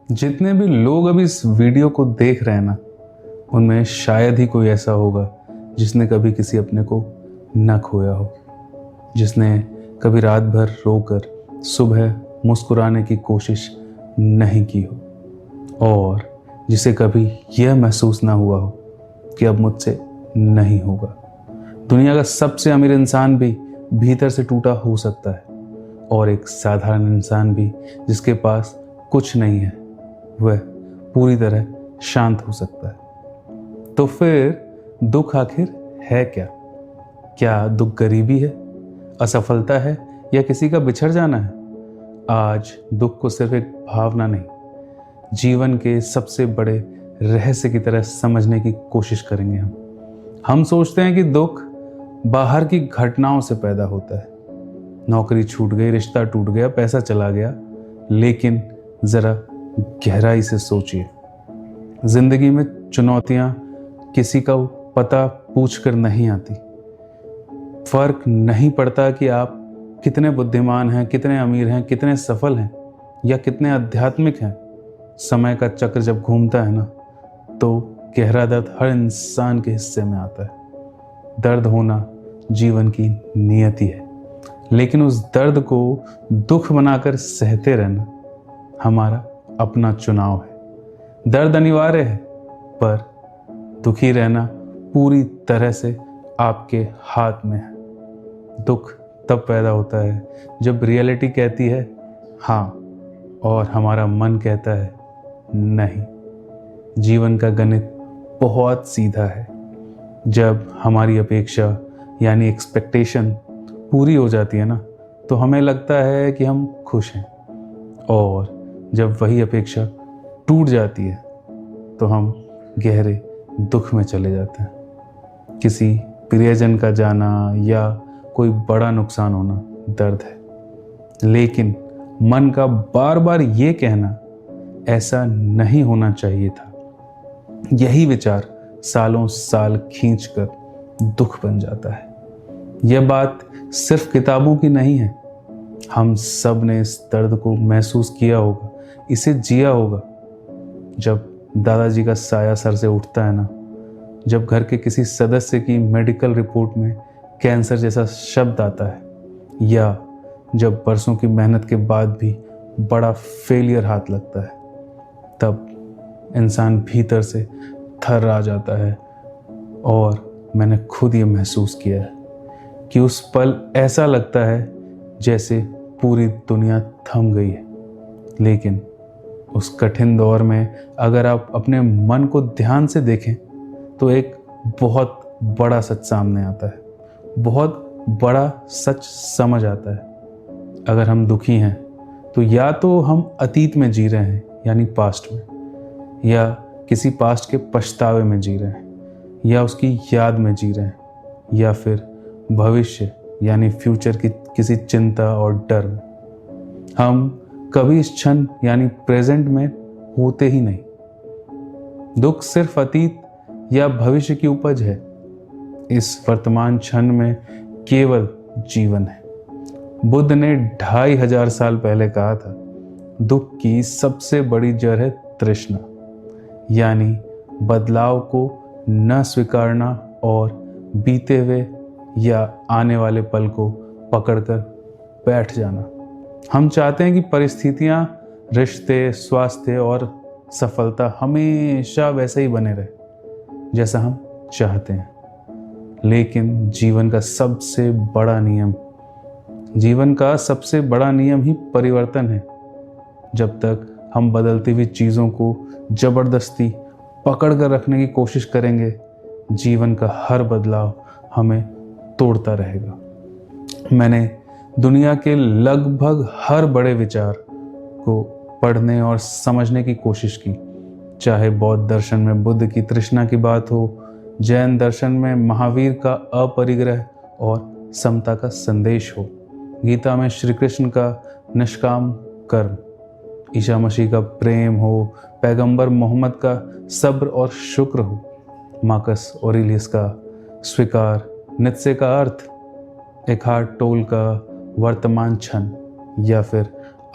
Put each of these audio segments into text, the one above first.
जितने भी लोग अभी इस वीडियो को देख रहे हैं ना, उनमें शायद ही कोई ऐसा होगा जिसने कभी किसी अपने को न खोया हो, जिसने कभी रात भर रोकर सुबह मुस्कुराने की कोशिश नहीं की हो, और जिसे कभी यह महसूस ना हुआ हो कि अब मुझसे नहीं होगा। दुनिया का सबसे अमीर इंसान भी भीतर से टूटा हो सकता है, और एक साधारण इंसान भी जिसके पास कुछ नहीं है वह पूरी तरह शांत हो सकता है। तो फिर दुख आखिर है क्या? क्या दुख गरीबी है, असफलता है, या किसी का बिछड़ जाना है? आज दुख को सिर्फ एक भावना नहीं, जीवन के सबसे बड़े रहस्य की तरह समझने की कोशिश करेंगे हम सोचते हैं कि दुख बाहर की घटनाओं से पैदा होता है। नौकरी छूट गई, रिश्ता टूट गया, पैसा चला गया। लेकिन जरा गहराई से सोचिए, जिंदगी में चुनौतियां किसी का पता पूछकर नहीं आती। फर्क नहीं पड़ता कि आप कितने बुद्धिमान हैं, कितने अमीर हैं, कितने सफल हैं, या कितने आध्यात्मिक हैं। समय का चक्र जब घूमता है ना, तो गहरा दर्द हर इंसान के हिस्से में आता है। दर्द होना जीवन की नियति है, लेकिन उस दर्द को दुख बनाकर सहते रहना हमारा अपना चुनाव है। दर्द अनिवार्य है, पर दुखी रहना पूरी तरह से आपके हाथ में है। दुख तब पैदा होता है जब रियलिटी कहती है हाँ, और हमारा मन कहता है नहीं। जीवन का गणित बहुत सीधा है। जब हमारी अपेक्षा यानी एक्सपेक्टेशन पूरी हो जाती है ना, तो हमें लगता है कि हम खुश हैं, और जब वही अपेक्षा टूट जाती है तो हम गहरे दुख में चले जाते हैं। किसी प्रियजन का जाना या कोई बड़ा नुकसान होना दर्द है, लेकिन मन का बार बार ये कहना ऐसा नहीं होना चाहिए था, यही विचार सालों साल खींचकर दुख बन जाता है। यह बात सिर्फ किताबों की नहीं है। हम सब ने इस दर्द को महसूस किया होगा, इसे जिया होगा। जब दादाजी का साया सर से उठता है ना, जब घर के किसी सदस्य की मेडिकल रिपोर्ट में कैंसर जैसा शब्द आता है, या जब बरसों की मेहनत के बाद भी बड़ा फेलियर हाथ लगता है, तब इंसान भीतर से थर आ जाता है। और मैंने खुद ये महसूस किया है कि उस पल ऐसा लगता है जैसे पूरी दुनिया थम गई है। लेकिन उस कठिन दौर में अगर आप अपने मन को ध्यान से देखें, तो एक बहुत बड़ा सच सामने आता है, बहुत बड़ा सच समझ आता है। अगर हम दुखी हैं, तो या तो हम अतीत में जी रहे हैं यानी पास्ट में, या किसी पास्ट के पछतावे में जी रहे हैं, या उसकी याद में जी रहे हैं, या फिर भविष्य यानी फ्यूचर की किसी चिंता और डर में। हम कभी इस क्षण यानी प्रेजेंट में होते ही नहीं। दुख सिर्फ अतीत या भविष्य की उपज है। इस वर्तमान क्षण में केवल जीवन है। बुद्ध ने 2500 साल पहले कहा था, दुख की सबसे बड़ी जड़ है तृष्णा, यानी बदलाव को न स्वीकारना और बीते हुए या आने वाले पल को पकड़कर बैठ जाना। हम चाहते हैं कि परिस्थितियां, रिश्ते, स्वास्थ्य और सफलता हमेशा वैसे ही बने रहे जैसा हम चाहते हैं। लेकिन जीवन का सबसे बड़ा नियम ही परिवर्तन है। जब तक हम बदलती हुई चीज़ों को जबरदस्ती पकड़ कर रखने की कोशिश करेंगे, जीवन का हर बदलाव हमें तोड़ता रहेगा। मैंने दुनिया के लगभग हर बड़े विचार को पढ़ने और समझने की कोशिश की, चाहे बौद्ध दर्शन में बुद्ध की तृष्णा की बात हो, जैन दर्शन में महावीर का अपरिग्रह और समता का संदेश हो, गीता में श्री कृष्ण का निष्काम कर्म, ईसा मसीह का प्रेम हो, पैगंबर मोहम्मद का सब्र और शुक्र हो, मार्कस ऑरेलियस का स्वीकार, नित्से का अर्थ, एखार्ट टोल का वर्तमान क्षण, या फिर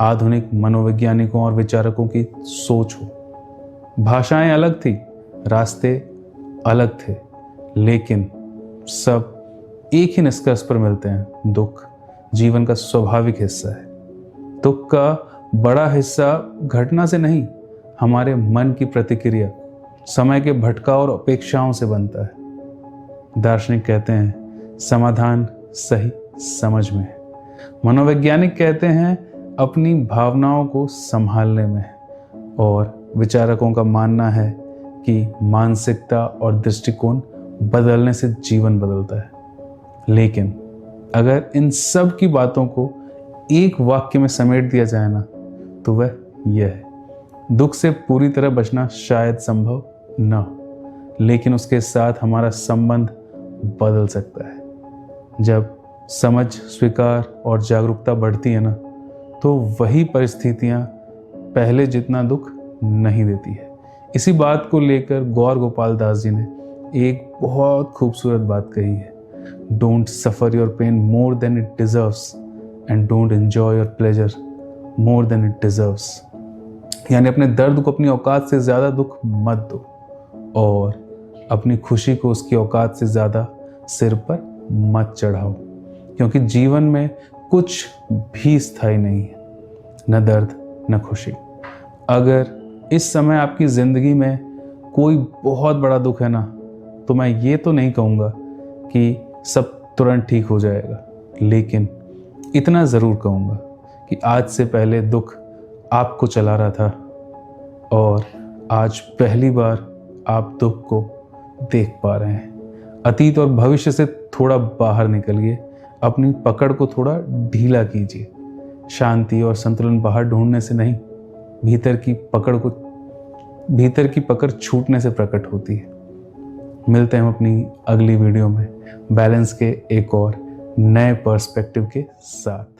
आधुनिक मनोवैज्ञानिकों और विचारकों की सोच हो। भाषाएं अलग थी, रास्ते अलग थे, लेकिन सब एक ही निष्कर्ष पर मिलते हैं। दुख जीवन का स्वाभाविक हिस्सा है। दुख का बड़ा हिस्सा घटना से नहीं, हमारे मन की प्रतिक्रिया, समय के भटकाव और अपेक्षाओं से बनता है। दार्शनिक कहते हैं समाधान सही समझ में है। मनोवैज्ञानिक कहते हैं अपनी भावनाओं को संभालने में है। और विचारकों का मानना है कि मानसिकता और दृष्टिकोण बदलने से जीवन बदलता है। लेकिन अगर इन सब की बातों को एक वाक्य में समेट दिया जाए ना, तो वह यह है, दुख से पूरी तरह बचना शायद संभव न हो, लेकिन उसके साथ हमारा संबंध बदल सकता है। जब समझ, स्वीकार और जागरूकता बढ़ती है ना, तो वही परिस्थितियां पहले जितना दुख नहीं देती है। इसी बात को लेकर गौर गोपाल दास जी ने एक बहुत खूबसूरत बात कही है। Don't suffer your pain more than it deserves and don't enjoy your pleasure more than it deserves. यानी अपने दर्द को अपनी औकात से ज़्यादा दुख मत दो, और अपनी खुशी को उसकी औकात से ज़्यादा सिर पर मत चढ़ाओ, क्योंकि जीवन में कुछ भी स्थायी नहीं है, न दर्द न खुशी। अगर इस समय आपकी ज़िंदगी में कोई बहुत बड़ा दुख है ना, तो मैं ये तो नहीं कहूँगा कि सब तुरंत ठीक हो जाएगा, लेकिन इतना ज़रूर कहूँगा कि आज से पहले दुख आपको चला रहा था, और आज पहली बार आप दुख को देख पा रहे हैं। अतीत और भविष्य से थोड़ा बाहर निकलिए, अपनी पकड़ को थोड़ा ढीला कीजिए। शांति और संतुलन बाहर ढूंढने से नहीं, भीतर की पकड़ छूटने से प्रकट होती है। मिलते हैं हम अपनी अगली वीडियो में बैलेंस के एक और नए पर्सपेक्टिव के साथ।